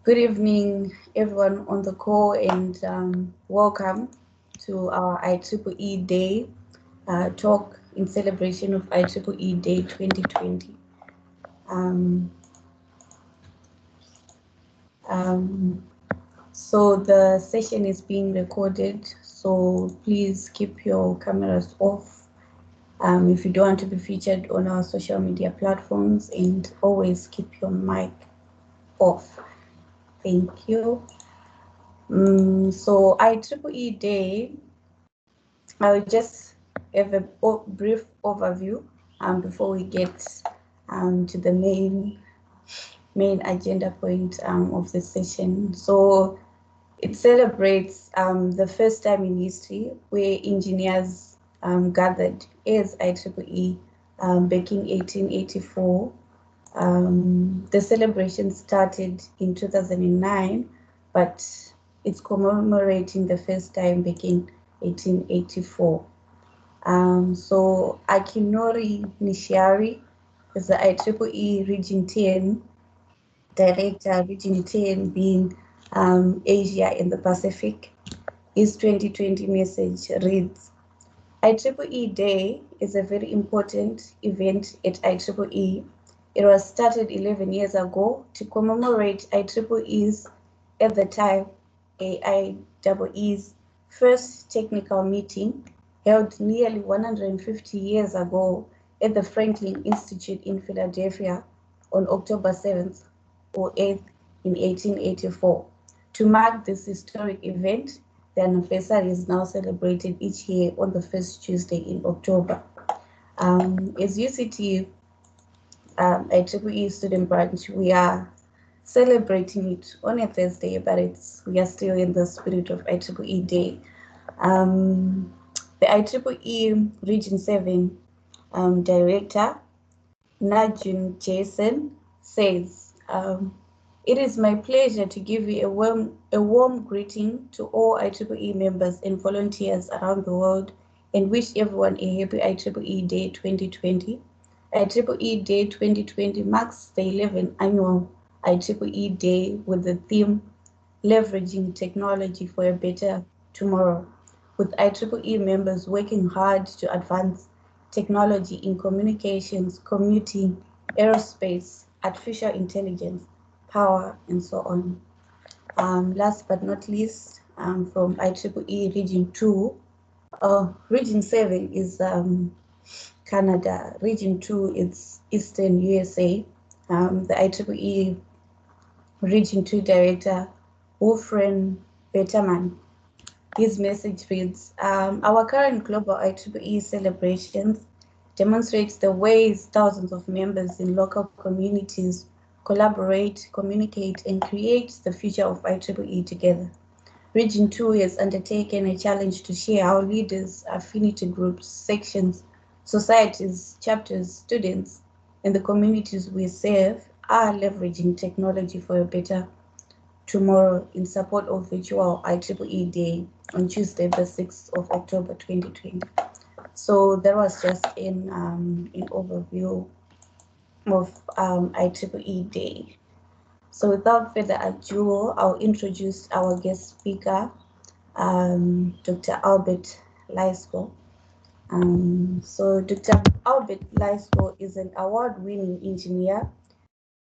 Good evening, everyone on the call, and welcome to our IEEE Day talk in celebration of IEEE Day 2020. Um, um, so the session is being recorded, so please keep your cameras off if you don't want to be featured on our social media platforms, and always keep your mic off. Thank you. So IEEE Day, I'll just have a brief overview before we get to the main agenda point of the session. So it celebrates the first time in history where engineers gathered as IEEE back in 1884. The celebration started in 2009, but it's commemorating the first time back in 1884. So Akinori Nishari is the IEEE Region 10 Director, Region 10 being Asia and the Pacific. His 2020 message reads, IEEE Day is a very important event at IEEE. It was started 11 years ago to commemorate IEEE's, at the time, AIEE's first technical meeting held nearly 150 years ago at the Franklin Institute in Philadelphia on October 7th or 8th in 1884. To mark this historic event, the anniversary is now celebrated each year on the first Tuesday in October. As UCT IEEE student branch, we are celebrating it on a Thursday, but we are still in the spirit of IEEE Day. The IEEE Region 7 Director, Najun Jason, says, it is my pleasure to give you a warm greeting to all IEEE members and volunteers around the world and wish everyone a happy IEEE Day 2020. IEEE Day 2020 marks the 11th annual IEEE Day with the theme Leveraging Technology for a Better Tomorrow, with IEEE members working hard to advance technology in communications, commuting, aerospace, artificial intelligence, power, and so on. Last but not least, from IEEE Region 2, Region 7 is Canada, Region 2 is Eastern USA. The IEEE Region 2 Director, Wolfram Betterman, his message reads, our current global IEEE celebrations demonstrates the ways thousands of members in local communities collaborate, communicate, and create the future of IEEE together. Region 2 has undertaken a challenge to share how leaders, affinity groups, sections, societies, chapters, students, and the communities we serve are leveraging technology for a better tomorrow in support of virtual IEEE Day on Tuesday, the 6th of October 2020. So that was just an overview of IEEE Day. So without further ado, I'll introduce our guest speaker, Dr. Albert Lysko. So Dr. Albert Lysko is an award-winning engineer,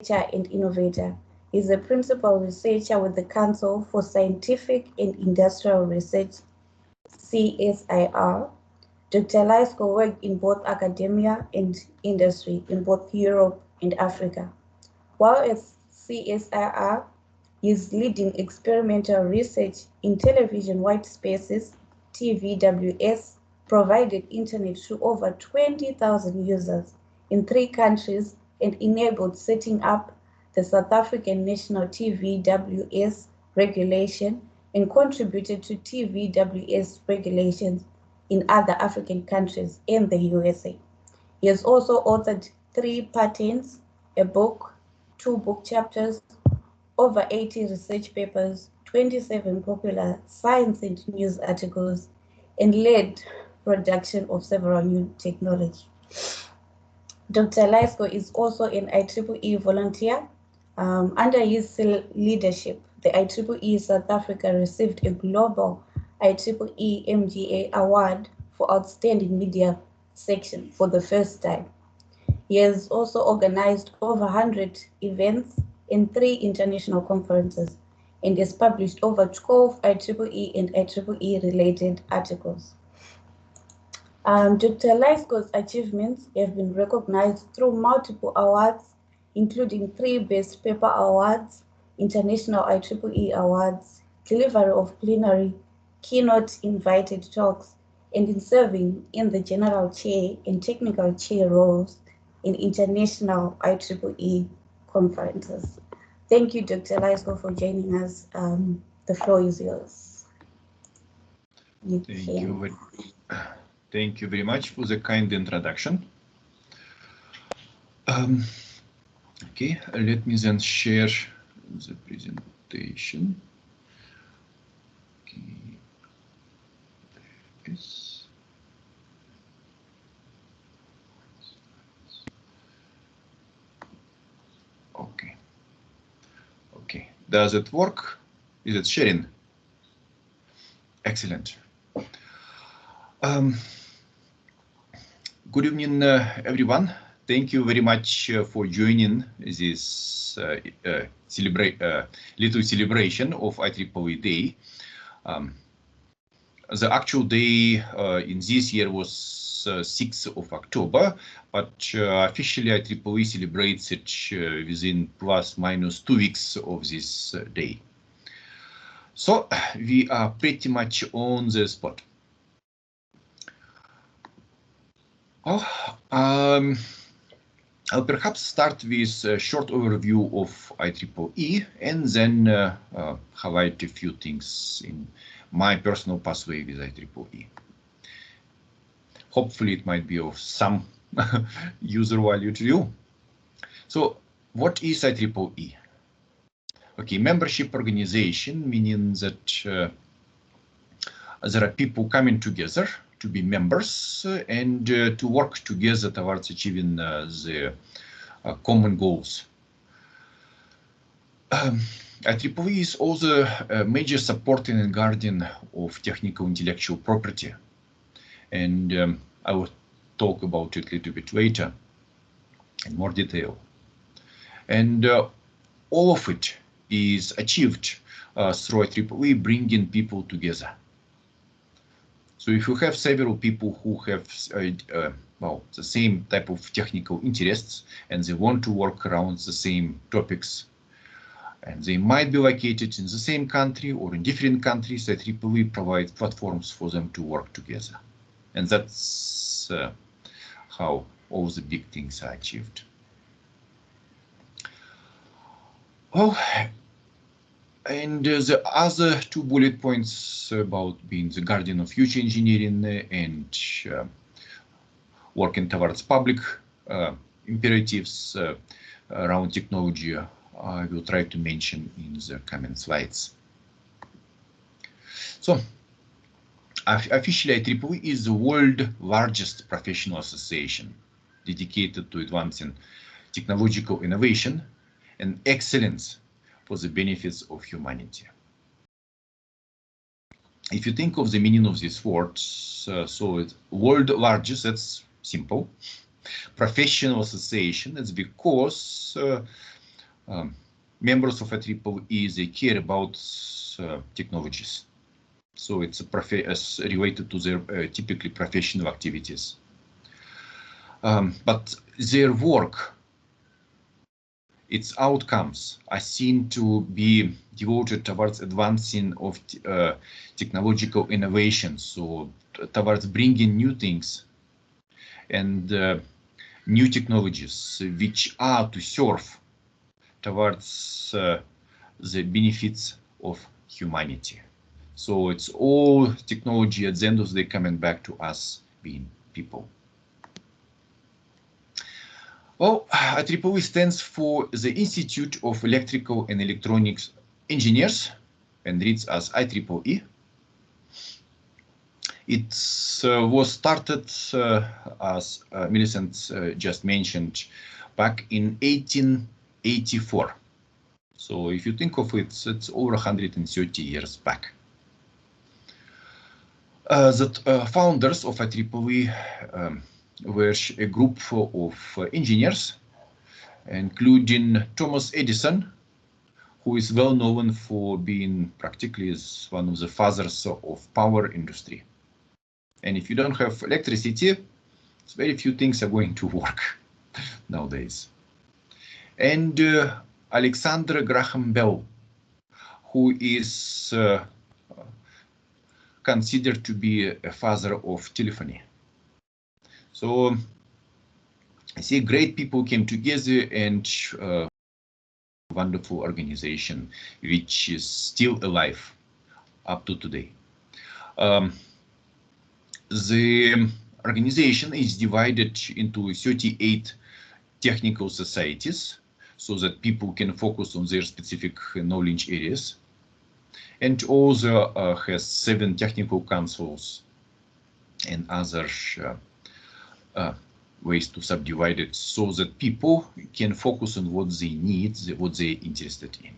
researcher, and innovator. He's a principal researcher with the Council for Scientific and Industrial Research, CSIR. Dr. Lysko worked in both academia and industry in both Europe and Africa. While at CSIR, he is leading experimental research in television white spaces, TVWS, provided internet to over 20,000 users in 3 countries and enabled setting up the South African National TVWS regulation and contributed to TVWS regulations in other African countries and the USA. He has also authored 3 patents, a book, 2 book chapters, over 80 research papers, 27 popular science and news articles, and led production of several new technology. Dr. Lysko is also an IEEE volunteer, Under his leadership, the IEEE South Africa received a global IEEE MGA award for outstanding media section for the first time. He has also organized over 100 events in 3 international conferences and has published over 12 IEEE and IEEE related articles. Dr. Lysko's achievements have been recognized through multiple awards, including 3 Best Paper Awards, International IEEE Awards, delivery of plenary, keynote invited talks, and in serving in the general chair and technical chair roles in international IEEE conferences. Thank you, Dr. Lysko, for joining us. The floor is yours. Thank you very much for the kind introduction. Okay, let me then share the presentation. Okay, this. Okay. Okay, does it work? Is it sharing? Excellent. Good evening, everyone. Thank you very much for joining this little celebration of IEEE Day. The actual day in this year was 6th of October, but officially IEEE celebrates it within plus minus 2 weeks of this day. So we are pretty much on the spot. I'll perhaps start with a short overview of IEEE and then highlight a few things in my personal pathway with IEEE. Hopefully it might be of some user value to you. So what is IEEE? Okay, membership organization, meaning that there are people coming together to be members and to work together towards achieving the common goals. IEEE is also a major supporting and guardian of technical intellectual property, and I will talk about it a little bit later in more detail. And all of it is achieved through IEEE bringing people together. So if you have several people who have well, the same type of technical interests and they want to work around the same topics, and they might be located in the same country or in different countries, IEEE provides platforms for them to work together. And that's how all the big things are achieved. Well, and the other 2 bullet points about being the guardian of future engineering and working towards public imperatives around technology, I will try to mention in the coming slides. So, officially IEEE is the world's largest professional association dedicated to advancing technological innovation and excellence for the benefits of humanity. If you think of the meaning of these words, so it's world largest, that's simple. Professional association, that's because members of IEEE, they care about technologies. So it's related to their typically professional activities. But their work, its outcomes are seen to be devoted towards advancing of technological innovation, so towards bringing new things and new technologies which are to serve towards the benefits of humanity. So it's all technology at the end of the day coming back to us being people. Well, IEEE stands for the Institute of Electrical and Electronics Engineers and reads as IEEE. It was started, as Millicent just mentioned, back in 1884 So if you think of it, it's over 130 years back. The founders of IEEE were a group of engineers, including Thomas Edison, who is well known for being practically as one of the fathers of power industry. And if you don't have electricity, very few things are going to work nowadays. And Alexander Graham Bell, who is considered to be a father of telephony. So I see great people came together and wonderful organization, which is still alive up to today. The organization is divided into 38 technical societies so that people can focus on their specific knowledge areas, and also has 7 technical councils and other ways to subdivide it so that people can focus on what they need, what they're interested in.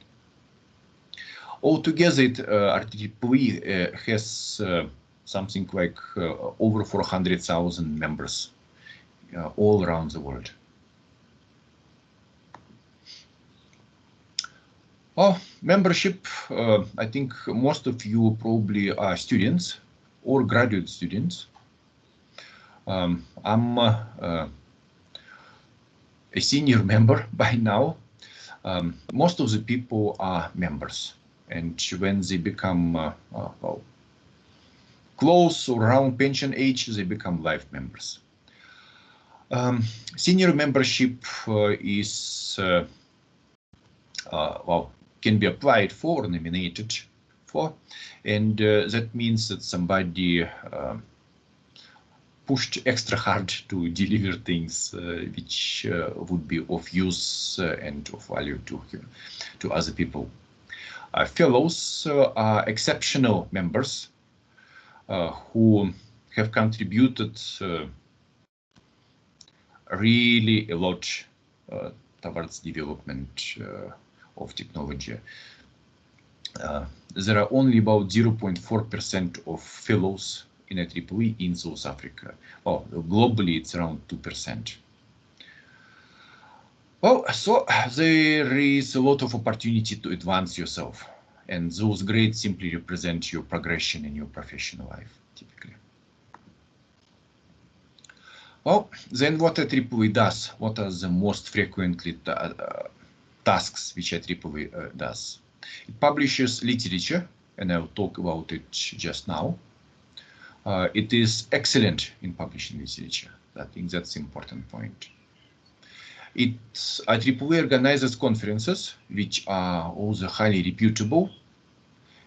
Altogether, IEEE has something like over 400,000 members all around the world. Well, membership, I think most of you probably are students or graduate students. I'm a senior member by now. Most of the people are members, and when they become well, close or around pension age, they become life members. Senior membership is well, can be applied for, nominated for, and that means that somebody pushed extra hard to deliver things which would be of use and of value to other people. Fellows are exceptional members who have contributed really a lot towards development of technology. There are only about 0.4% of fellows in IEEE in South Africa. Well, globally it's around 2%. Well, so there is a lot of opportunity to advance yourself, and those grades simply represent your progression in your professional life, typically. Well, then what IEEE does? What are the most frequently tasks which IEEE does? It publishes literature, and I'll talk about it just now. It is excellent in publishing literature. I think that's the important point. IEEE organizes conferences, which are also highly reputable,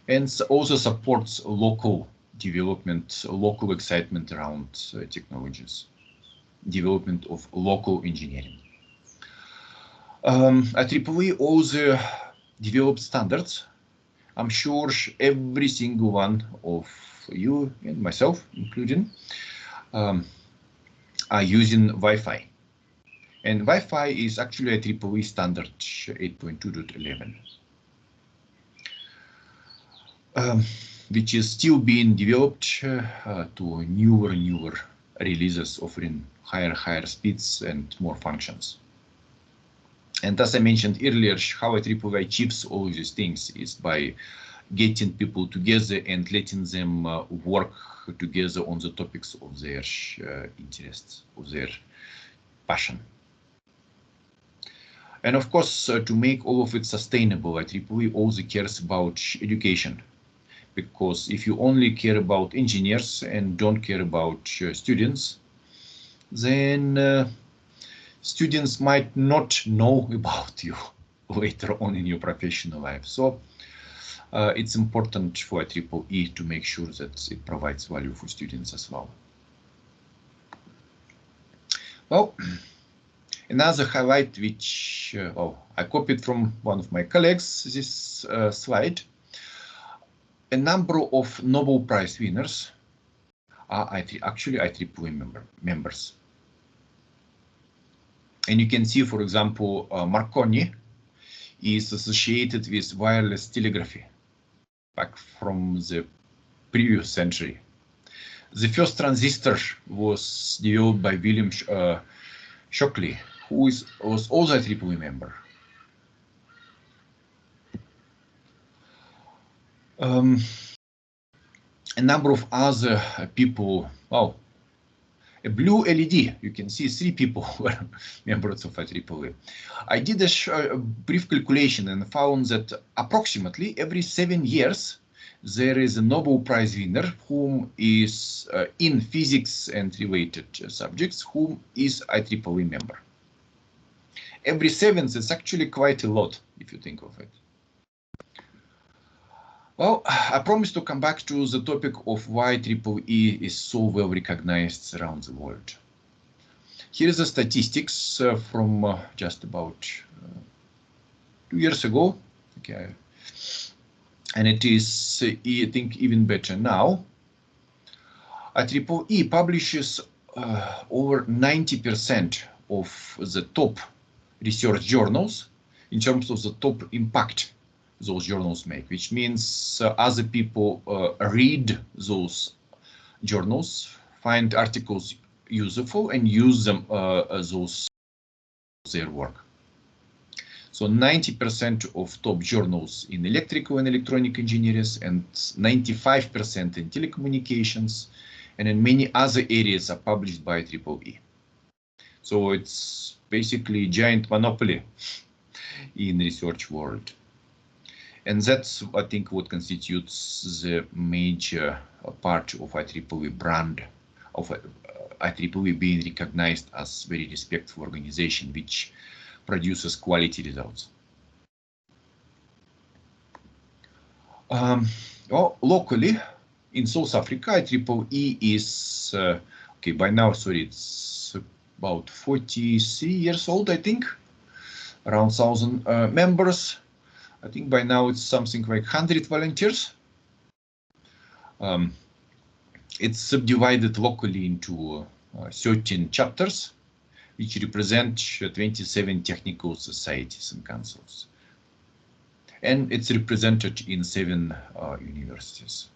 and also supports local development, local excitement around technologies, development of local engineering. IEEE also develops standards. I'm sure every single one of you and myself, including, are using Wi-Fi. And Wi-Fi is actually a IEEE standard 8.2.11, which is still being developed to newer releases, offering higher speeds and more functions. And as I mentioned earlier, how IEEE achieves all of these things is by getting people together and letting them work together on the topics of their interests, of their passion. And of course, to make all of it sustainable, IEEE also cares about education, because if you only care about engineers and don't care about students, then students might not know about you later on in your professional life. So it's important for IEEE to make sure that it provides value for students as well. Well, another highlight which I copied from one of my colleagues, this slide. A number of Nobel Prize winners are actually IEEE members. And you can see, for example, Marconi is associated with wireless telegraphy back from the previous century. The first transistor was developed by William Shockley, who was also a IEEE member. A number of other people, well, a blue LED, you can see 3 people were members of IEEE. I did a brief calculation and found that approximately every 7 years, there is a Nobel Prize winner whom is in physics and related subjects, whom is IEEE member. Every 7 is actually quite a lot, if you think of it. Well, I promise to come back to the topic of why IEEE is so well recognized around the world. Here is the statistics from just about 2 years ago. Okay. And it is, I think, even better now. IEEE publishes over 90% of the top research journals in terms of the top impact those journals make, which means other people read those journals, find articles useful, and use them their work. So 90% of top journals in electrical and electronic engineering, and 95% in telecommunications, and in many other areas are published by IEEE. So it's basically a giant monopoly in research world. And that's, I think, what constitutes the major part of IEEE brand, of IEEE being recognized as very respectful organization, which produces quality results. Well, locally in South Africa, IEEE is okay by now. Sorry, it's about 43 years old, I think, around 1,000 members. I think by now it's something like 100 volunteers. It's subdivided locally into 13 chapters, which represent 27 technical societies and councils. And it's represented in 7 universities.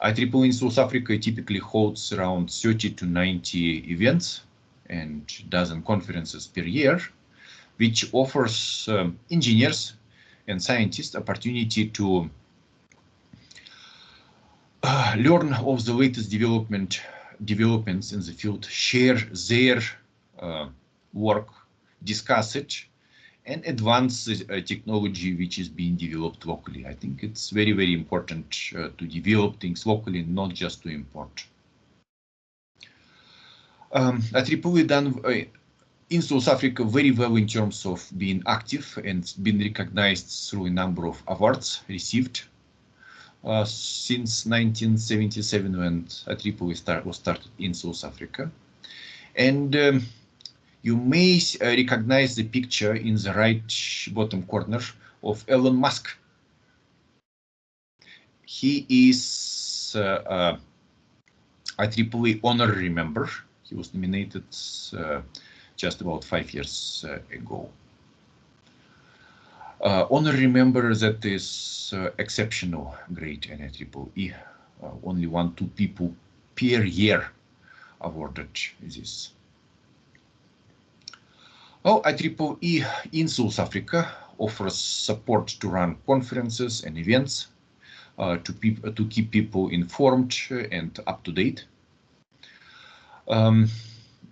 IEEE in South Africa typically holds around 30 to 90 events and dozen conferences per year, which offers engineers and scientists opportunity to learn of the latest developments in the field, share their work, discuss it, and advance the technology which is being developed locally. I think it's very, very important to develop things locally, not just to import. IEEE done in South Africa very well in terms of being active and being recognized through a number of awards received since 1977 when IEEE was started in South Africa. And you may recognize the picture in the right bottom corner of Elon Musk. He is IEEE honorary member. He was nominated just about 5 years ago. Honorary member, that is exceptional grade in IEEE. Only 1-2 people per year awarded this. Well, IEEE in South Africa offers support to run conferences and events to keep people informed and up to date.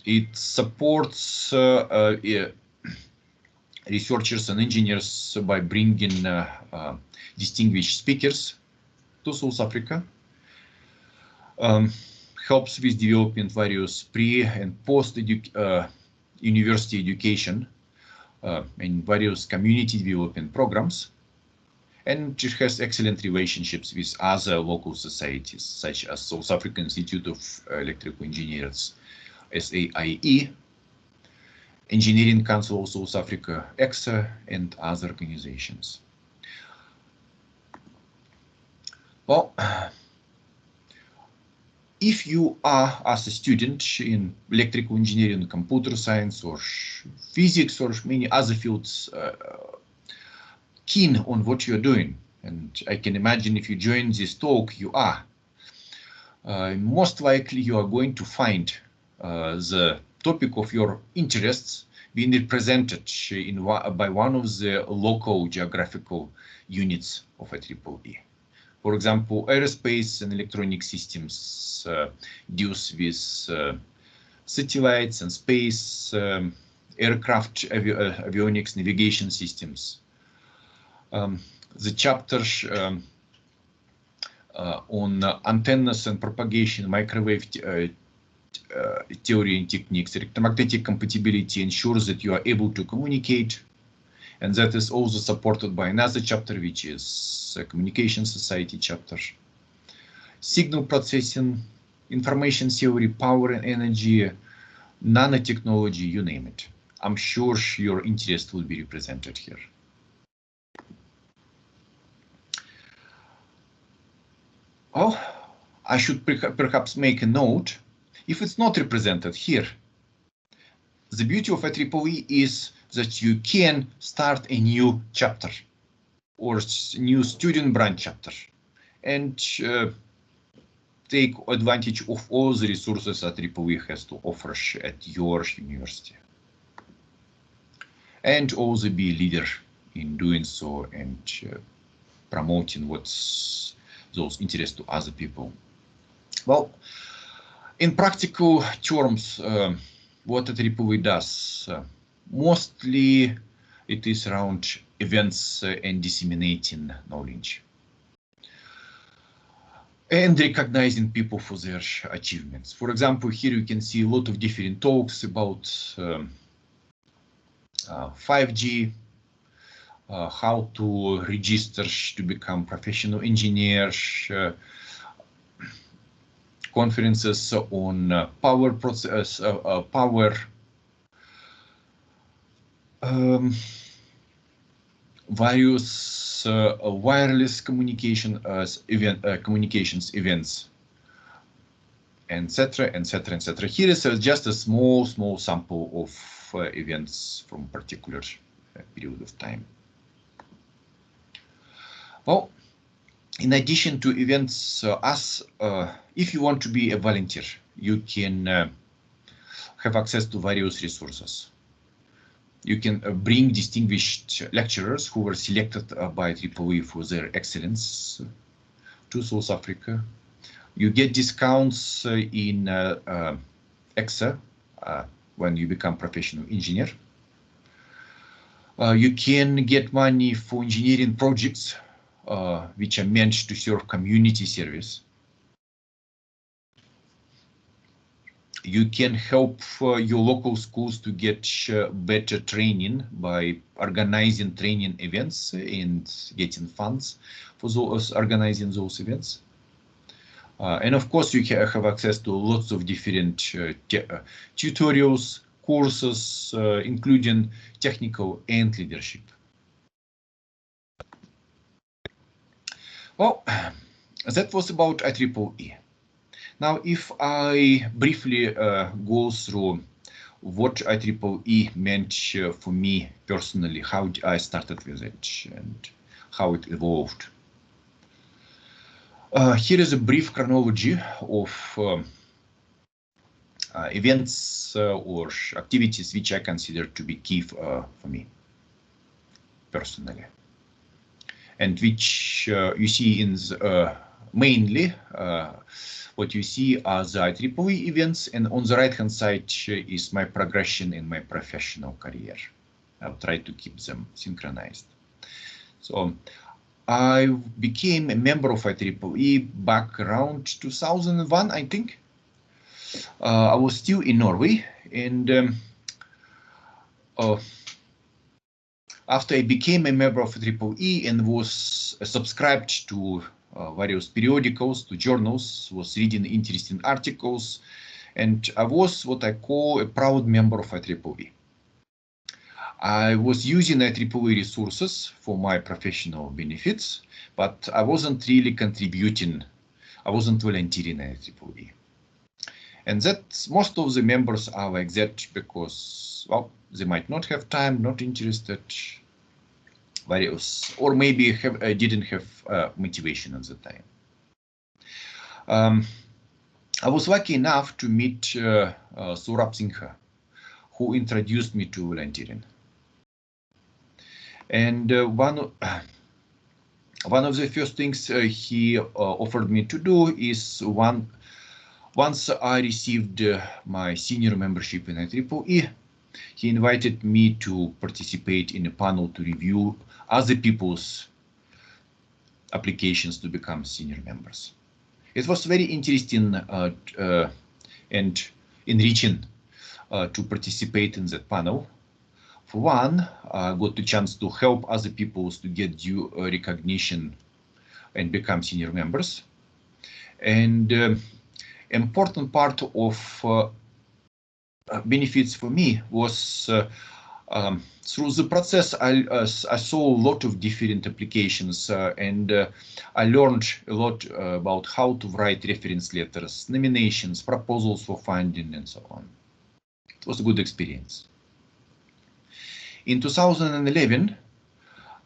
It supports researchers and engineers by bringing distinguished speakers to South Africa. Helps with developing various pre and post university education and various community development programs. And it has excellent relationships with other local societies, such as South African Institute of Electrical Engineers, SAIE, Engineering Council of South Africa, EXA, and other organizations. Well, if you are as a student in electrical engineering, computer science, or physics, or many other fields, keen on what you're doing, and I can imagine if you join this talk, you are, most likely you are going to find the topic of your interests being represented by one of the local geographical units of IEEE. For example, aerospace and electronic systems deals with satellites and space, aircraft, avionics, navigation systems. The chapters on antennas and propagation, microwave theory and techniques, electromagnetic compatibility ensures that you are able to communicate, and that is also supported by another chapter, which is a communication society chapter. Signal processing, information theory, power and energy, nanotechnology, you name it. I'm sure your interest will be represented here. Oh, I should perhaps make a note. If it's not represented here, the beauty of IEEE is that you can start a new chapter or new student branch chapter and take advantage of all the resources that IEEE has to offer at your university. And also be a leader in doing so and promoting what's those interests to other people. Well, in practical terms, what IEEE does, mostly it is around events and disseminating knowledge and recognizing people for their achievements. For example, here you can see a lot of different talks about 5G, how to register to become professional engineers, conferences on power process, various wireless communication communications events, etc., etc., etc. Here is just a small sample of events from a particular period of time. Well, in addition to events, if you want to be a volunteer, you can have access to various resources. You can bring distinguished lecturers who were selected by IEEE for their excellence to South Africa. You get discounts in EXA when you become professional engineer. You can get money for engineering projects which are meant to serve community service. You can help your local schools to get better training by organizing training events and getting funds for those organizing those events. And of course, you have access to lots of different tutorials, courses, including technical and leadership. Well, that was about IEEE. Now, if I briefly go through what IEEE meant for me personally, how I started with it and how it evolved. Here is a brief chronology of events or activities which I consider to be key for me personally, and which you see in mainly what you see are the IEEE events, and on the right-hand side is my progression in my professional career. I'll try to keep them synchronized. So I became a member of IEEE back around 2001, I think. I was still in Norway, and after I became a member of IEEE and was subscribed to various periodicals, to journals, was reading interesting articles, and I was what I call a proud member of IEEE. I was using IEEE resources for my professional benefits, but I wasn't really contributing. I wasn't volunteering at IEEE. And that most of the members are like that because, well, they might not have time, not interested, various, or maybe didn't have motivation at the time. I was lucky enough to meet Saurabh Singha, who introduced me to volunteering. And one of the first things he offered me to do is once I received my senior membership in IEEE, he invited me to participate in a panel to review other people's applications to become senior members. It was very interesting and enriching to participate in that panel. For one, I got the chance to help other people to get due recognition and become senior members. And important part of benefits for me was through the process, I saw a lot of different applications and I learned a lot about how to write reference letters, nominations, proposals for funding, and so on. It was a good experience. In 2011,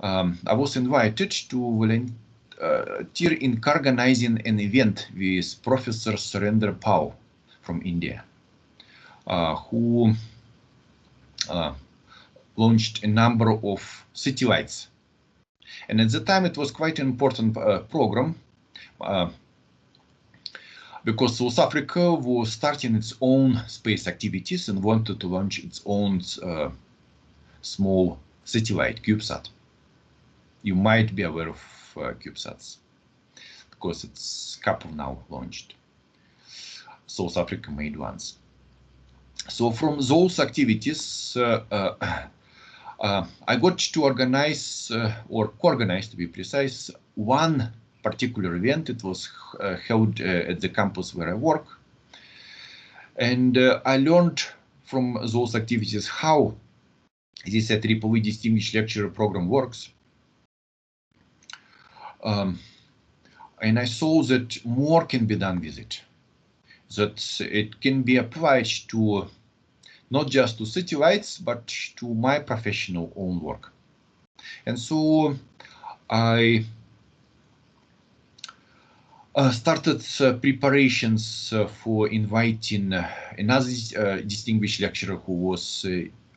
I was invited to volunteer in organizing an event with Professor Surendra Pal from India, who launched a number of city lights. And at the time, it was quite an important program because South Africa was starting its own space activities and wanted to launch its own small satellite, CubeSat. You might be aware of CubeSats because it's a couple now launched. South Africa made ones. So from those activities, I got to organize or co-organize, to be precise, one particular event. It was held at the campus where I work. And I learned from those activities how this IEEE Distinguished Lecturer Program works. And I saw that more can be done with it, that it can be applied to not just to city lights, but to my professional own work. And so I started preparations for inviting another distinguished lecturer who was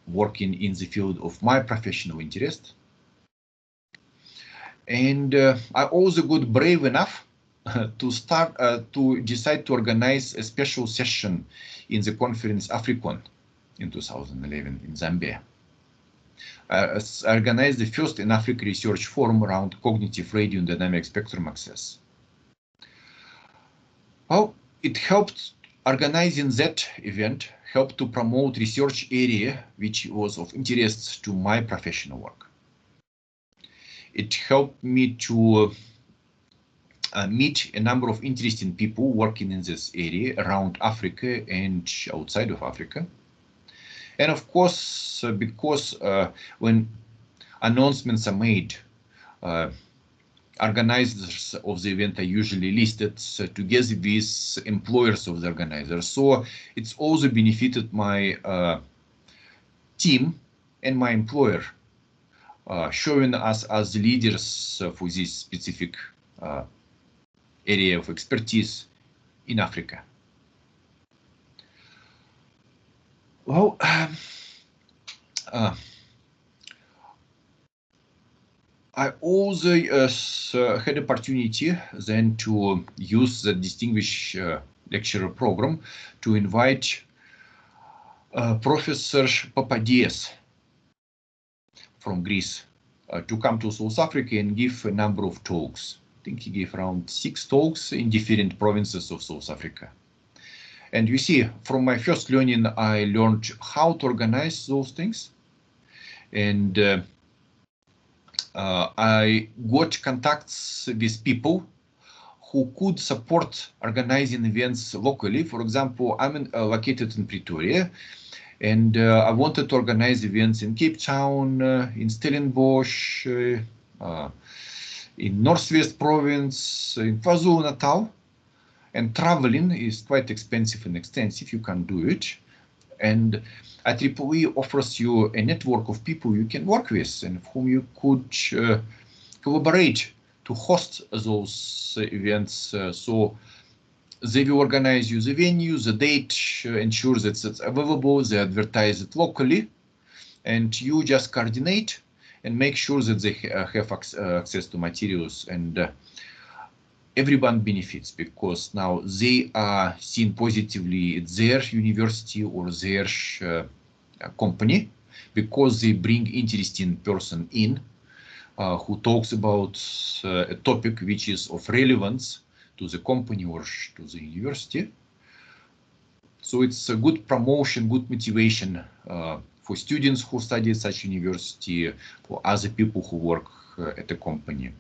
working in the field of my professional interest. And I also got brave enough to decide to organize a special session in the conference Africon in 2011 in Zambia. I organized the first in Africa research forum around cognitive radio and dynamic spectrum access. Well, it helped organizing that event, helped to promote research area which was of interest to my professional work. It helped me to meet a number of interesting people working in this area around Africa and outside of Africa. And of course, because when announcements are made, organizers of the event are usually listed together with employers of the organizers. So it's also benefited my team and my employer, showing us as the leaders for this specific area of expertise in Africa. Well, I also had opportunity then to use the distinguished lecturer program to invite Professor Papadias from Greece to come to South Africa and give a number of talks. I think he gave around 6 talks in different provinces of South Africa. And you see, from my first learning, I learned how to organize those things. And I got contacts with people who could support organizing events locally. For example, I'm located in Pretoria, and I wanted to organize events in Cape Town, in Stellenbosch, in Northwest Province, in KwaZulu-Natal. And traveling is quite expensive and extensive, you can't do it. And IEEE offers you a network of people you can work with and whom you could collaborate to host those events. So they will organize you the venue, the date, ensure that it's available, they advertise it locally, and you just coordinate and make sure that they have access to materials, and everyone benefits because now they are seen positively at their university or their company because they bring interesting person in who talks about a topic which is of relevance to the company or to the university. So it's a good promotion, good motivation for students who study at such university, for other people who work at the company.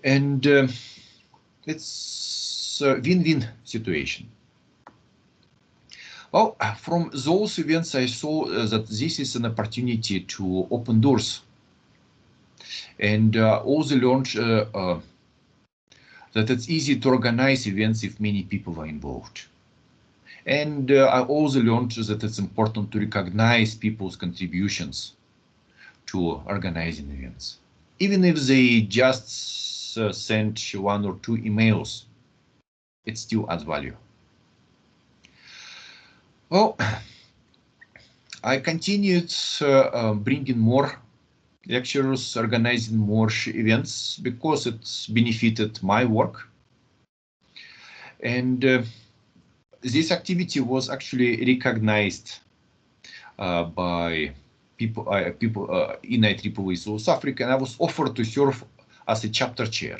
And it's a win-win situation. Well, from those events, I saw that this is an opportunity to open doors, and also learned that it's easy to organize events if many people are involved. And I also learned that it's important to recognize people's contributions to organizing events. Even if they just send 1 or 2 emails, it still adds value. Well, I continued bringing more lecturers, organizing more events because it's benefited my work. And this activity was actually recognized by people in IEEE South Africa, and I was offered to serve as a chapter chair.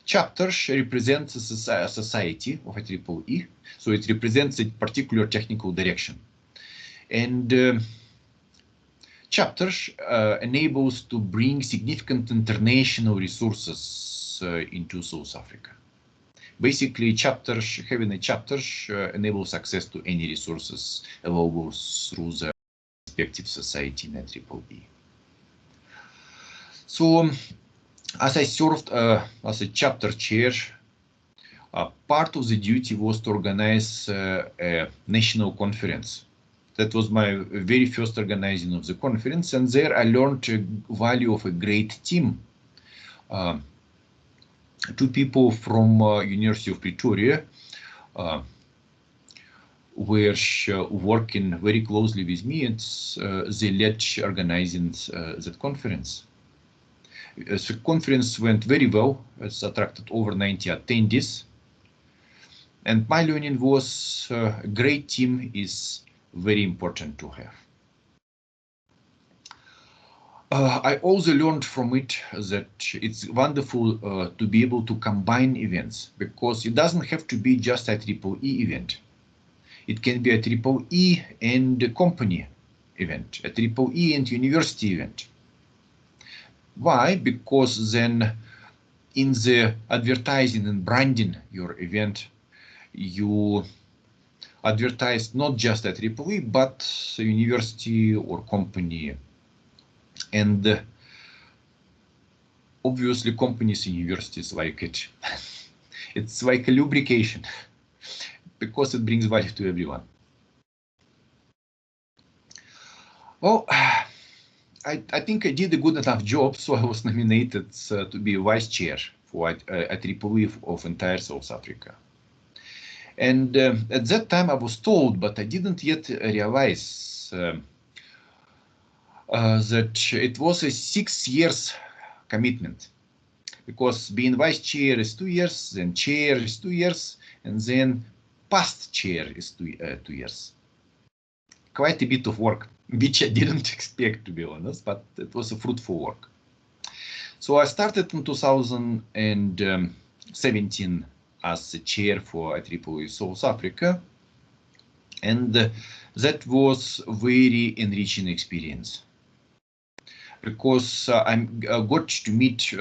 Chapters represents a society of IEEE, so it represents a particular technical direction. And chapters enables to bring significant international resources into South Africa. Basically, having a chapter enables access to any resources available through the respective society in IEEE. So, as I served as a chapter chair, part of the duty was to organize a national conference. That was my very first organizing of the conference, and there I learned the value of a great team. 2 people from University of Pretoria were working very closely with me, and they led organizing that conference. The conference went very well. It's attracted over 90 attendees. And my learning was a great team is very important to have. I also learned from it that it's wonderful to be able to combine events, because it doesn't have to be just a IEEE event. It can be a IEEE and a company event, a IEEE and university event. Why? Because then in the advertising and branding your event, you advertise not just at IEEE, but a university or company. And obviously companies and universities like it. It's like a lubrication because it brings value to everyone. Well, I think I did a good enough job, so I was nominated to be vice chair for IEEE of entire South Africa. And at that time I was told, but I didn't yet realize that it was a 6 years commitment, because being vice chair is 2 years, then chair is 2 years, and then past chair is 2 years. Quite a bit of work, which I didn't expect, to be honest, but it was a fruitful work. So I started in 2017 as a chair for IEEE South Africa, and that was very enriching experience, because I got to meet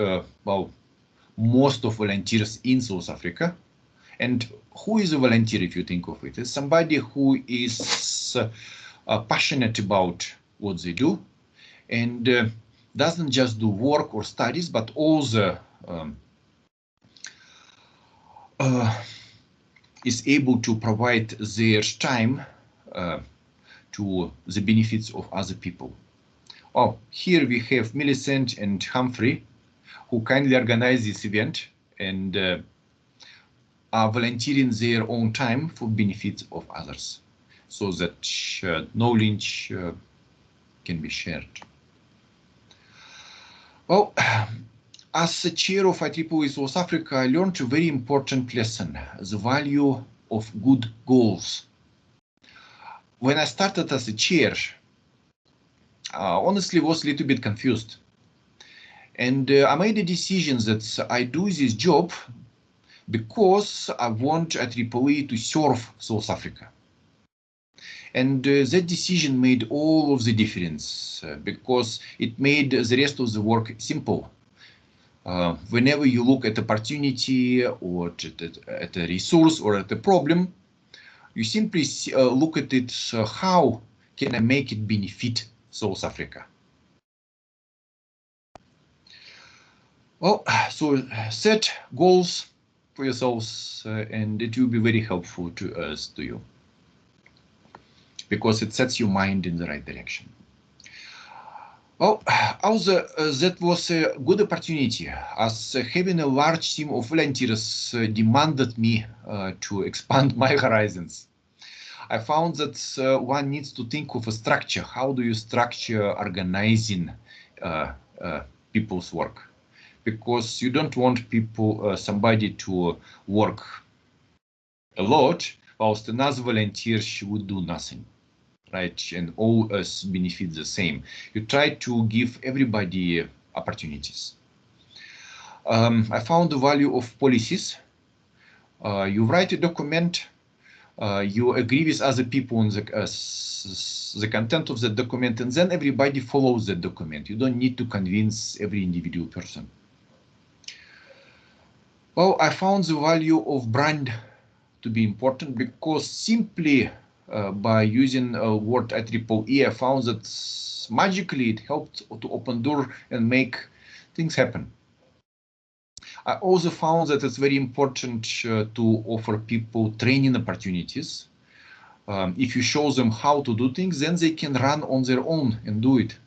well, most of volunteers in South Africa. And who is a volunteer, if you think of it? It's somebody who is passionate about what they do, and doesn't just do work or studies, but also is able to provide their time to the benefits of other people. Oh, here we have Millicent and Humphrey, who kindly organized this event and are volunteering their own time for benefits of others, so that knowledge can be shared. Well, as the chair of IEEE South Africa, I learned a very important lesson, the value of good goals. When I started as a chair, honestly was a little bit confused. And I made a decision that I do this job because I want IEEE to serve South Africa. And that decision made all of the difference because it made the rest of the work simple. Whenever you look at opportunity or at a resource or at a problem, you simply look at it, how can I make it benefit South Africa? Well, so set goals for yourselves and it will be very helpful to you because it sets your mind in the right direction. Well, also that was a good opportunity as having a large team of volunteers demanded me to expand my horizons. I found that one needs to think of a structure. How do you structure organizing people's work? Because you don't want people, somebody to work a lot whilst another volunteer would do nothing. Right, and all us benefit the same. You try to give everybody opportunities. I found the value of policies. You write a document, you agree with other people on the content of the document, and then everybody follows the document. You don't need to convince every individual person. Well, I found the value of brand to be important because simply by using word IEEE, I found that magically it helped to open door and make things happen. I also found that it's very important to offer people training opportunities. If you show them how to do things, then they can run on their own and do it.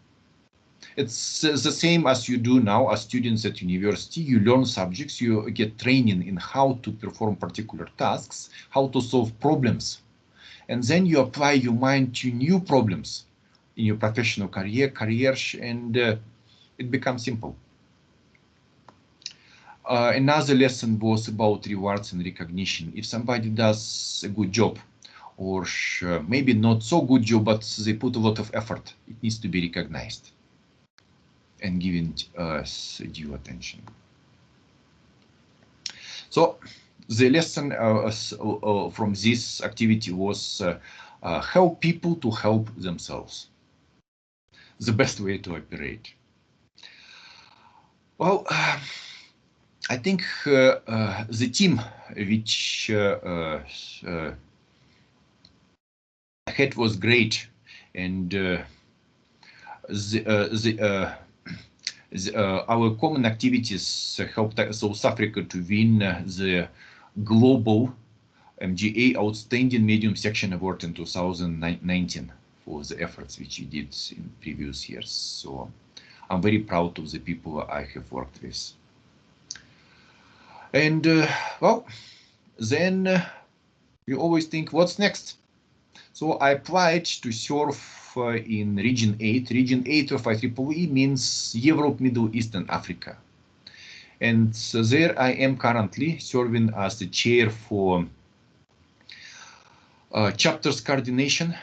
It's the same as you do now as students at university. You learn subjects, you get training in how to perform particular tasks, how to solve problems. And then you apply your mind to new problems in your professional careers, and it becomes simple. Another lesson was about rewards and recognition. If somebody does a good job, or maybe not so good job, but they put a lot of effort, it needs to be recognized and given due attention. So the lesson from this activity was help people to help themselves. The best way to operate. Well, I think the team which I had was great, and our common activities helped South Africa to win the Global MGA Outstanding Medium Section Award in 2019 for the efforts which we did in previous years. So I'm very proud of the people I have worked with. And well, then you always think, what's next? So I applied to serve in Region 8. Region 8 of IEEE means Europe, Middle East, and Africa. And so there I am currently serving as the chair for chapters coordination,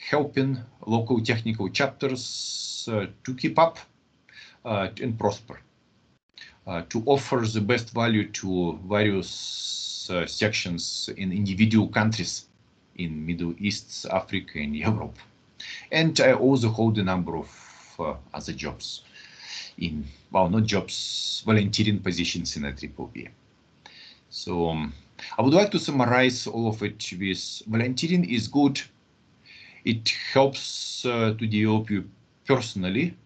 helping local technical chapters to keep up and prosper, to offer the best value to various sections in individual countries in Middle East, Africa, and Europe. And I also hold a number of other jobs in, well, not jobs, volunteering positions in IEEE. So I would like to summarize all of it with volunteering is good. It helps to develop you personally.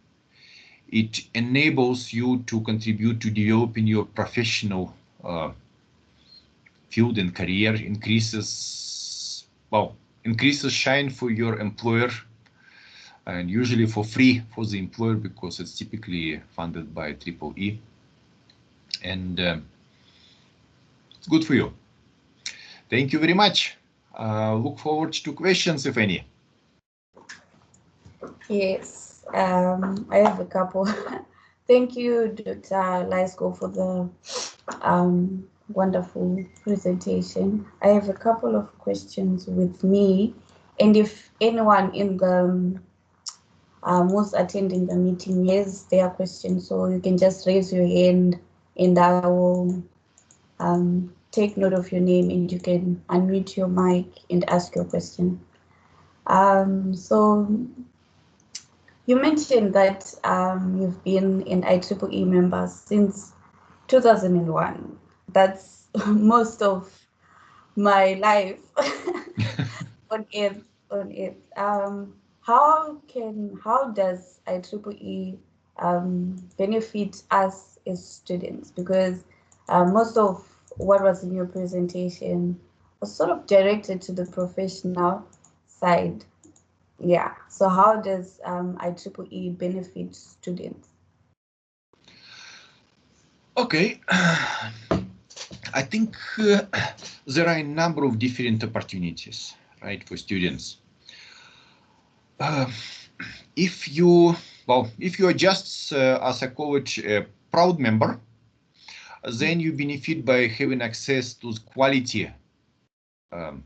It enables you to contribute to developing your professional field and career, increases shine for your employer, and usually for free for the employer because it's typically funded by EEE, and it's good for you. Thank you very much. Look forward to questions, if any. Yes, I have a couple. Thank you, Dr. Lysko, for the wonderful presentation. I have a couple of questions with me, and if anyone in the who's attending the meeting has their question, so you can just raise your hand, and I will take note of your name, and you can unmute your mic and ask your question. So you mentioned that you've been an IEEE member since 2001. That's most of my life on Earth. How does IEEE benefit us as students? Because most of what was in your presentation was sort of directed to the professional side. Yeah. So how does IEEE benefit students? Okay. I think there are a number of different opportunities, right, for students. If you are just, as I call it, a proud member, then you benefit by having access to quality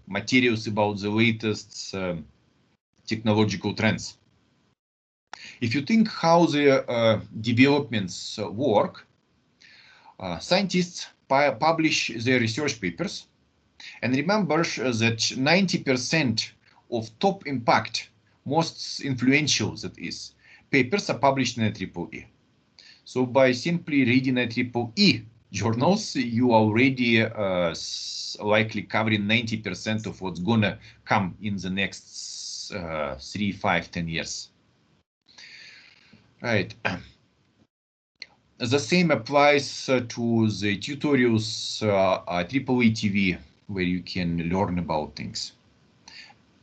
materials about the latest technological trends. If you think how the developments work, scientists publish their research papers, and remember that 90% of top impact, most influential, that is, papers are published in IEEE. So by simply reading IEEE journals, you are already likely covering 90% of what's gonna come in the next 3, 5, 10 years. Right. The same applies to the tutorials IEEE TV, where you can learn about things.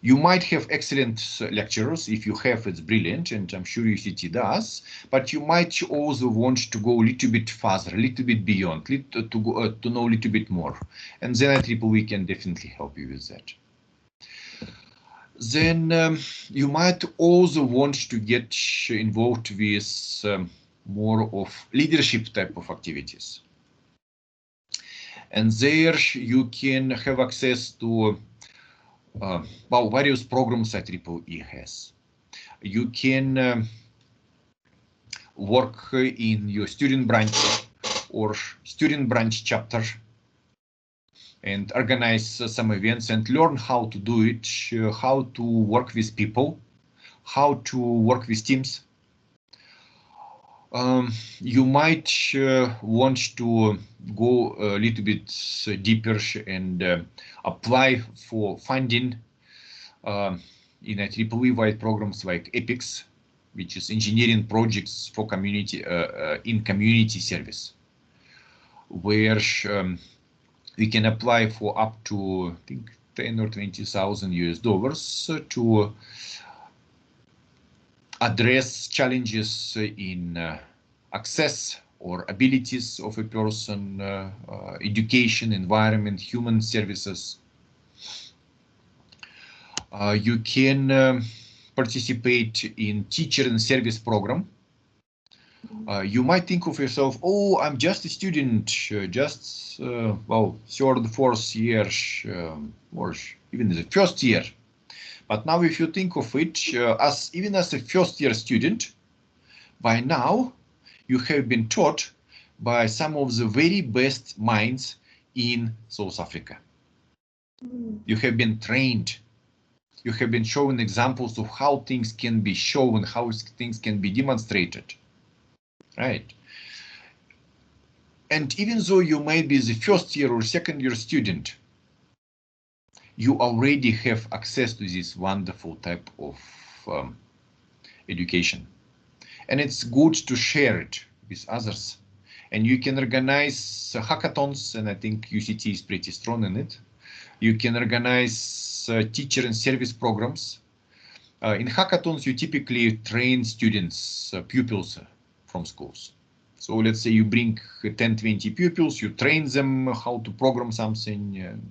You might have excellent lecturers. If you have, it's brilliant, and I'm sure UCT does, but you might also want to go a little bit further, a little bit beyond, to know a little bit more. And then IEEE can definitely help you with that. Then you might also want to get involved with more of leadership type of activities. And there you can have access to various programs that IEEE has. You can work in your student branch or student branch chapter and organize some events and learn how to do it, how to work with people, how to work with teams. You might want to go a little bit deeper and apply for funding in IEEE-wide programs like EPICS, which is engineering projects for community in community service, where we can apply for up to, I think, 10 or 20,000 US dollars to address challenges in access or abilities of a person, education, environment, human services. You can participate in teacher and service program. You might think of yourself, oh, I'm just a student, just, third, fourth year, or even the first year. But now if you think of it even as a first year student, by now you have been taught by some of the very best minds in South Africa. You have been trained. You have been shown examples of how things can be shown, how things can be demonstrated. Right. And even though you might be the first year or second year student, you already have access to this wonderful type of education. And it's good to share it with others And you can organize hackathons, and I think UCT is pretty strong in it. You can organize teacher and service programs. In hackathons, you typically train students, pupils from schools. So let's say you bring 10, 20 pupils, you train them how to program something, and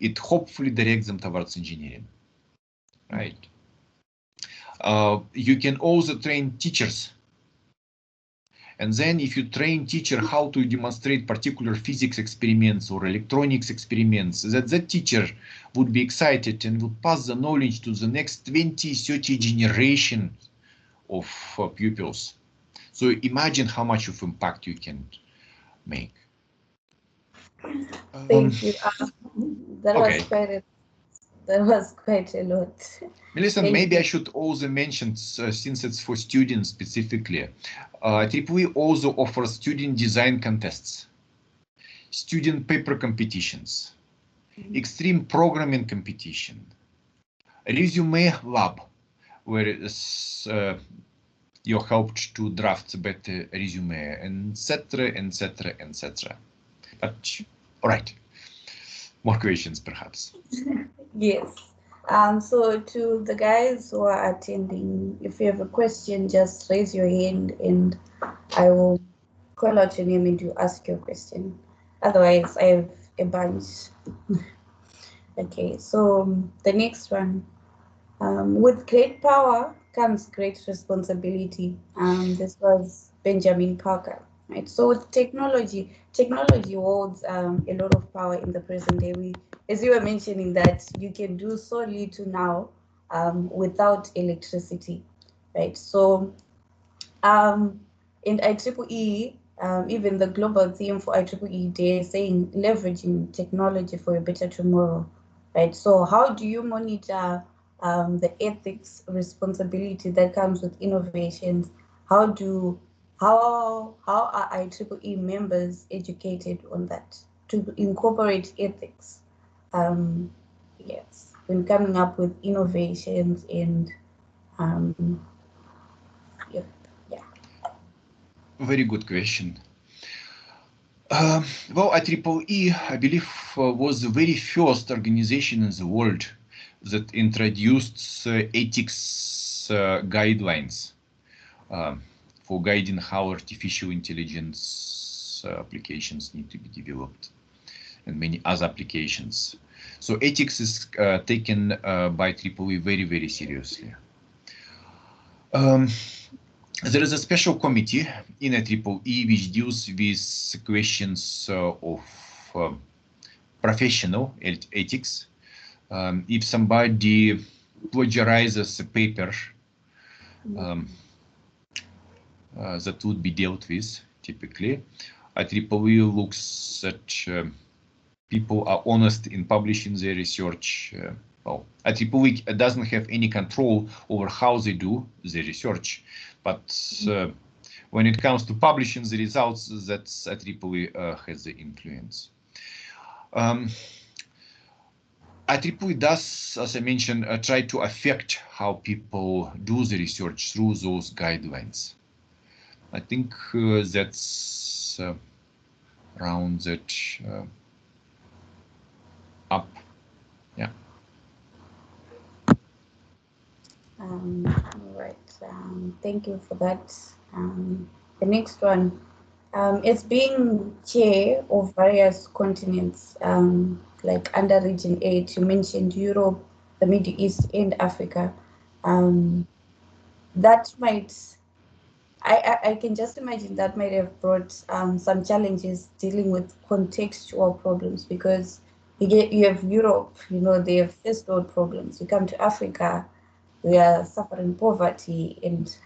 it hopefully directs them towards engineering, right? You can also train teachers. And then if you train teacher how to demonstrate particular physics experiments or electronics experiments, that teacher would be excited and would pass the knowledge to the next 20, 30 generation of pupils. So imagine how much of impact you can make. Thank you. That Okay. was quite a lot. Listen, maybe I should also mention, since it's for students specifically, IEEE also offers student design contests, student paper competitions, extreme programming competition, resume lab, where you're helped to draft better resume, etc., etc., etc. But all right, more questions perhaps. Yes. So to the guys who are attending, if you have a question, just raise your hand and I will call out your name and you ask your question. Otherwise, I have a bunch. Okay, so the next one. With great power comes great responsibility. This was Benjamin Parker. Right. So technology holds a lot of power in the present day. As you were mentioning, that you can do so little now without electricity, right? So in IEEE, even the global theme for IEEE Day is saying leveraging technology for a better tomorrow, right? So how do you monitor the ethics responsibility that comes with innovations? How are IEEE members educated on that to incorporate ethics? Yes, when coming up with innovations and yeah. Very good question. Well, IEEE, I believe, was the very first organization in the world that introduced ethics guidelines for guiding how artificial intelligence applications need to be developed, and many other applications. So ethics is taken by IEEE very, very seriously. There is a special committee in IEEE which deals with questions of professional ethics. If somebody plagiarizes a paper, that would be dealt with typically. IEEE looks at people are honest in publishing their research. Well, IEEE doesn't have any control over how they do the research, but when it comes to publishing the results, that's IEEE has the influence. IEEE does, as I mentioned, try to affect how people do the research through those guidelines. I think that's rounds it up. Yeah. All right. Thank you for that. The next one is being chair of various continents, like under Region 8. You mentioned Europe, the Middle East, and Africa. That might, I can just imagine that might have brought some challenges dealing with contextual problems because you have Europe, they have first world problems. You come to Africa, we are suffering poverty and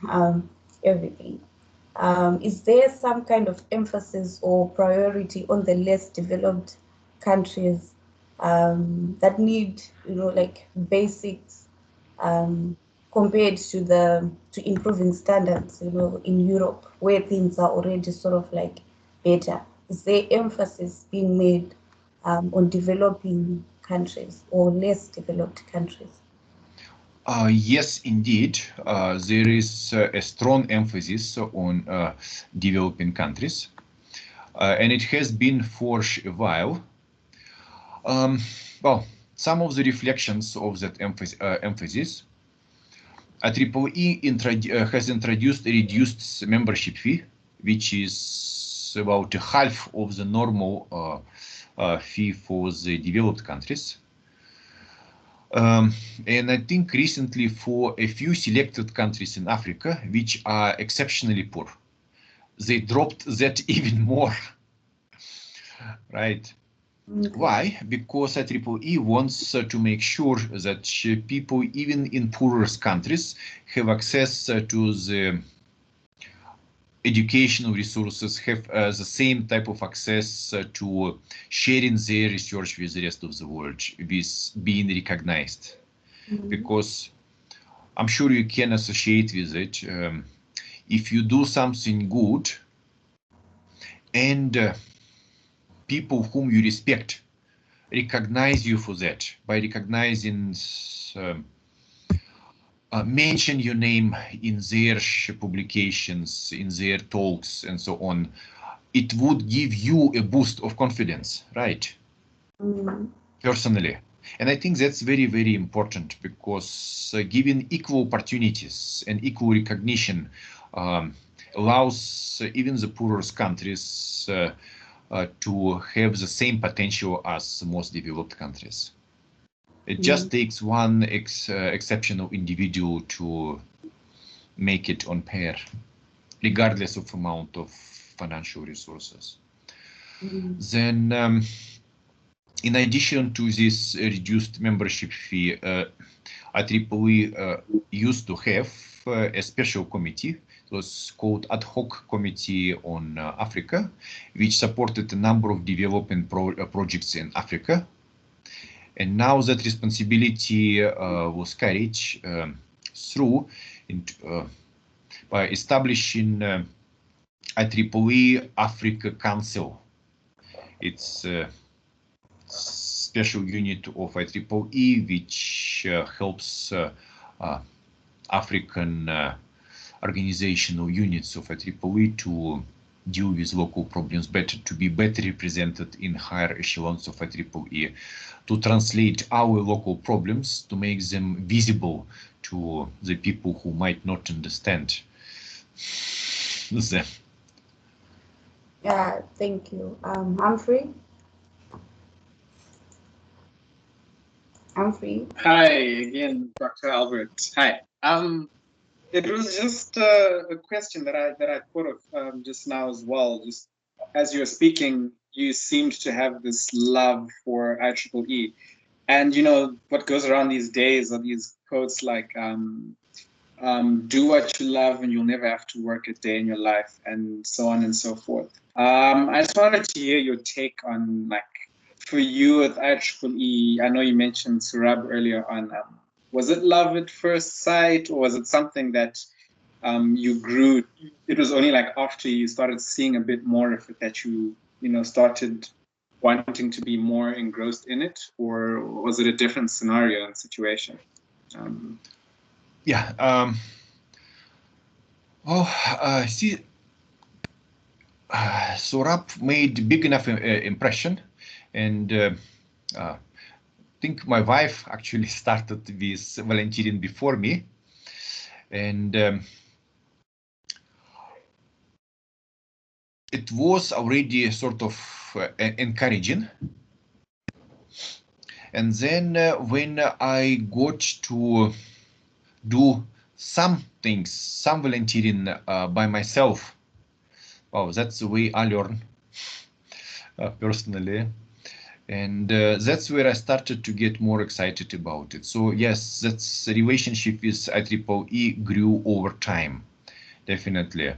everything. Is there some kind of emphasis or priority on the less developed countries that need, like basics compared to improving standards, in Europe where things are already sort of like better? Is there emphasis being made on developing countries or less developed countries? Yes, indeed. There is a strong emphasis on developing countries, and it has been for a while. Well, some of the reflections of that emphasis. IEEE has introduced a reduced membership fee, which is about half of the normal fee for the developed countries. And I think recently for a few selected countries in Africa, which are exceptionally poor, they dropped that even more, right? Okay. Why? Because IEEE wants to make sure that people, even in poorest countries, have access to the educational resources, have the same type of access to sharing their research with the rest of the world, with being recognized. Because I'm sure you can associate with it. If you do something good and people whom you respect recognize you for that, by recognizing, mention your name in their publications, in their talks, and so on, it would give you a boost of confidence, right? Personally. And I think that's very, very important, because giving equal opportunities and equal recognition allows even the poorest countries to have the same potential as the most developed countries. It just takes one exceptional individual to make it on par, regardless of amount of financial resources. Then, in addition to this reduced membership fee, IEEE used to have a special committee. It was called Ad Hoc Committee on Africa, which supported a number of development projects in Africa. And now that responsibility was carried through by establishing IEEE Africa Council. It's a special unit of IEEE which helps African organizational units of IEEE to deal with local problems better, to be better represented in higher echelons of IEEE, to translate our local problems, to make them visible to the people who might not understand them. Yeah, thank you. Humphrey? Humphrey? Hi again, Dr. Albert. Hi. It was just a question that I thought of just now as well. Just as you were speaking, you seemed to have this love for IEEE, and you know what goes around these days are these quotes like "Do what you love, and you'll never have to work a day in your life," and so on and so forth. I just wanted to hear your take on, like, for you with IEEE. I know you mentioned Surab earlier on. Was it love at first sight, or was it something that you grew? It was only like after you started seeing a bit more of it that you started wanting to be more engrossed in it, or was it a different scenario and situation? Yeah. See, Surab made big enough impression, and I think my wife actually started with volunteering before me, and it was already sort of encouraging. And then when I got to do some things, some volunteering by myself, wow, that's the way I learn personally. And that's where I started to get more excited about it. So yes, that's the relationship with IEEE grew over time, definitely.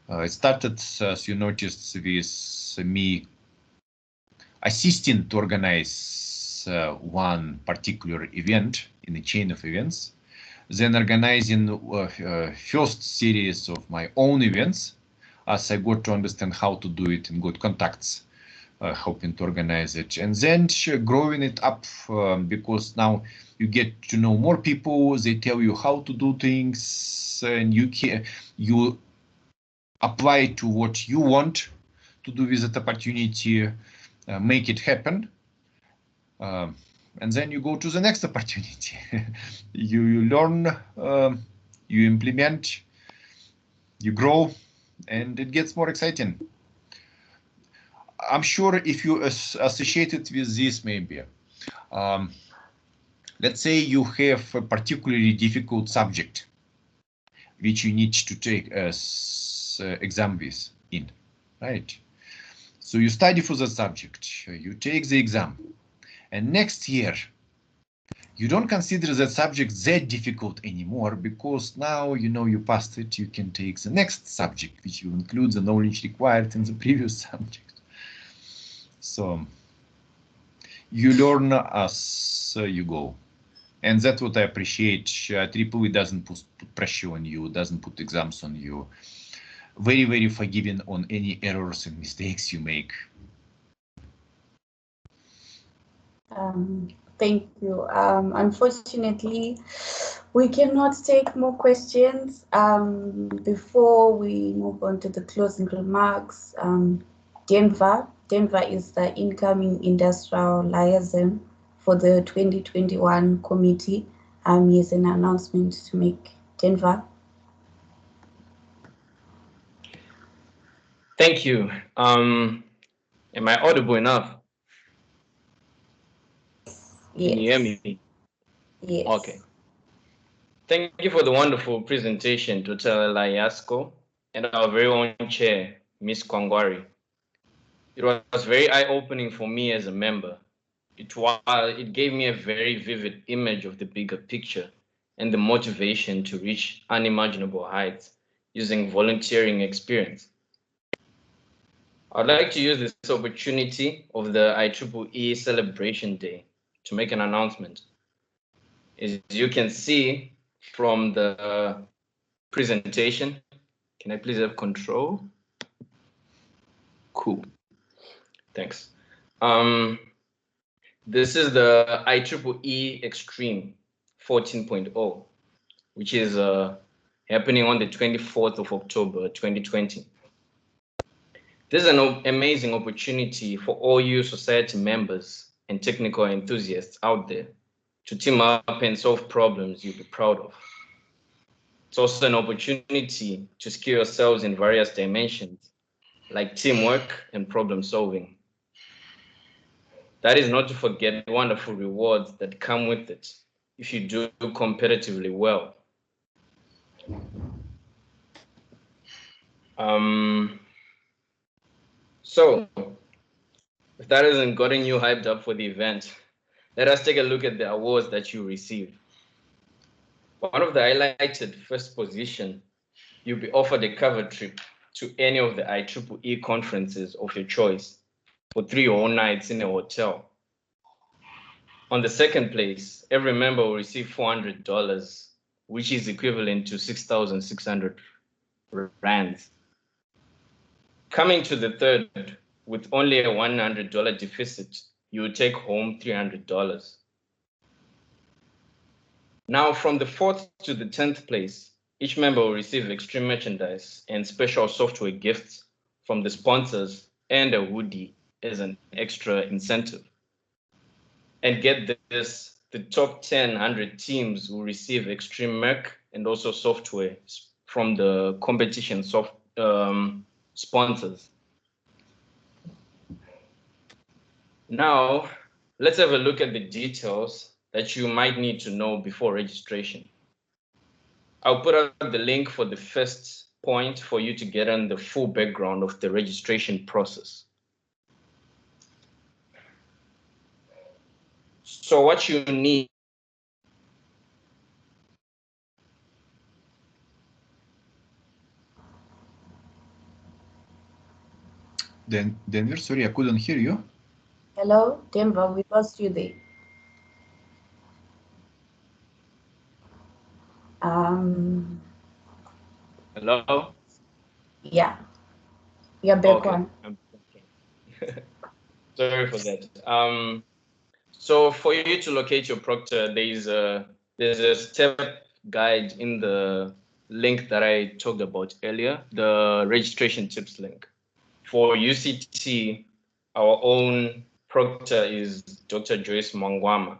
It started, as you noticed, with me assisting to organize one particular event in a chain of events, then organizing first series of my own events as I got to understand how to do it and got contacts helping to organize it, and then growing it up, because now you get to know more people. They tell you how to do things, and you apply to what you want to do with that opportunity, make it happen, and then you go to the next opportunity. you learn, you implement, you grow, and it gets more exciting. I'm sure if you associate it with this, maybe, let's say you have a particularly difficult subject which you need to take as exam with in, right? So you study for the subject, you take the exam, and next year you don't consider that subject that difficult anymore, because now you know you passed it. You can take the next subject, which will include the knowledge required in the previous subject. So you learn as you go, and that's what I appreciate. IEEE doesn't put pressure on you, doesn't put exams on you. Very, very forgiving on any errors and mistakes you make. Thank you. Unfortunately, we cannot take more questions. Before we move on to the closing remarks, Denver is the incoming industrial liaison for the 2021 committee. He has an announcement to make. Denver. Thank you. Am I audible enough? Yes. Can you hear me? Yes. Okay. Thank you for the wonderful presentation, Dr. Albert Lysko, and our very own chair, Ms. Kwangwari. It was very eye-opening for me as a member. It gave me a very vivid image of the bigger picture and the motivation to reach unimaginable heights using volunteering experience. I'd like to use this opportunity of the IEEE Celebration Day to make an announcement. As you can see from the presentation, can I please have control? Cool, thanks. This is the IEEE Extreme 14.0, which is happening on the 24th of October, 2020. This is an amazing opportunity for all you society members and technical enthusiasts out there to team up and solve problems you'll be proud of. It's also an opportunity to skill yourselves in various dimensions, like teamwork and problem solving. That is not to forget the wonderful rewards that come with it if you do competitively well. So, if that hasn't gotten you hyped up for the event, let us take a look at the awards that you received. One of the highlighted first position, you'll be offered a cover trip to any of the IEEE conferences of your choice for 3 whole nights in a hotel. On the second place, every member will receive $400, which is equivalent to 6,600 rands. Coming to the third, with only a $100 deficit, you will take home $300. Now, from the 4th to the 10th place, each member will receive extreme merchandise and special software gifts from the sponsors and a hoodie as an extra incentive. And get this, the top 100 teams will receive extreme merch and also software from the competition sponsors. Now, let's have a look at the details that you might need to know before registration. I'll put out the link for the first point for you to get on the full background of the registration process. So what you need. Denver, sorry, I couldn't hear you. Hello, Denver, we lost you there. Hello? Yeah, you're back okay. on. Sorry for that. So for you to locate your proctor, there's a step guide in the link that I talked about earlier, the registration tips link. For UCT, our own proctor is Dr. Joyce Mangwama.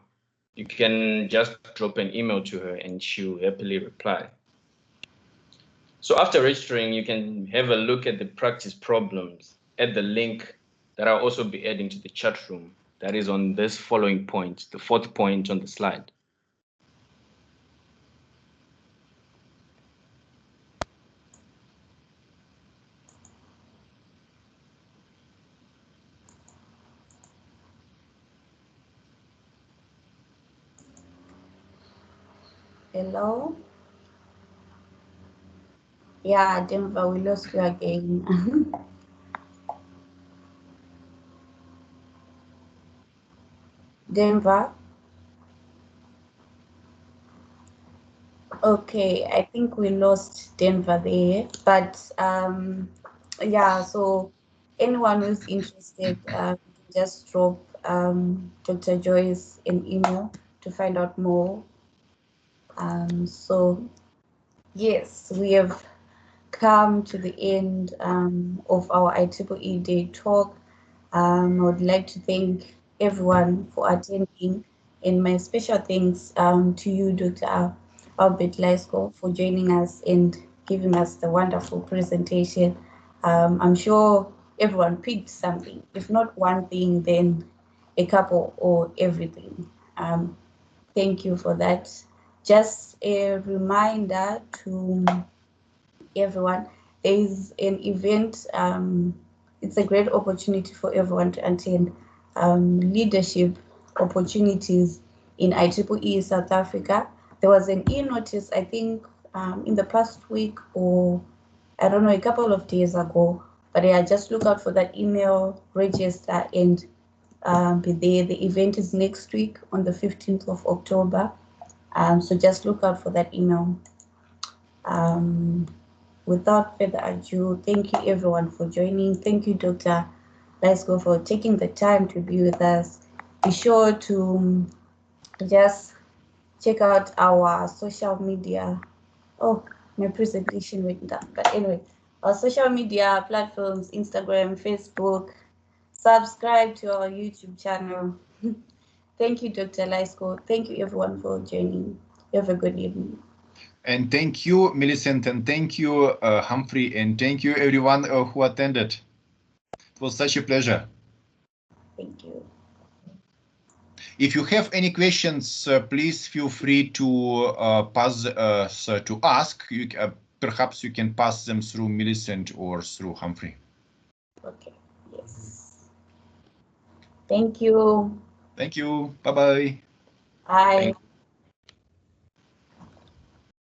You can just drop an email to her and she'll happily reply. So after registering, you can have a look at the practice problems at the link that I'll also be adding to the chat room. That is on this following point, the 4th point on the slide. Hello? Yeah, Denver, we lost you again. Denver? Okay, I think we lost Denver there, but yeah, so anyone who's interested, just drop Dr. Joyce an email to find out more. So yes, we have come to the end of our IEEE Day talk. I would like to thank everyone for attending, and my special thanks to you, Dr. Albert Lysko, for joining us and giving us the wonderful presentation. I'm sure everyone picked something, if not one thing, then a couple or everything. Thank you for that. Just a reminder to everyone, there is an event. It's a great opportunity for everyone to attend. Leadership opportunities in IEEE South Africa. There was an e-notice, I think, in the past week, or I don't know, a couple of days ago. But yeah, just look out for that email, register, and be there. The event is next week on the 15th of October. So just look out for that email. Without further ado, thank you everyone for joining. Thank you, Dr. Lysko, for taking the time to be with us. Be sure to just check out our social media. Oh, my presentation went down. But anyway, our social media platforms, Instagram, Facebook. Subscribe to our YouTube channel. Thank you, Dr. Lysko. Thank you everyone for joining. Have a good evening. And thank you, Millicent, and thank you, Humphrey, and thank you everyone who attended. It was such a pleasure. Thank you. If you have any questions, please feel free to to ask. Perhaps you can pass them through Millicent or through Humphrey. Okay, yes. Thank you. Thank you. Bye-bye. Bye.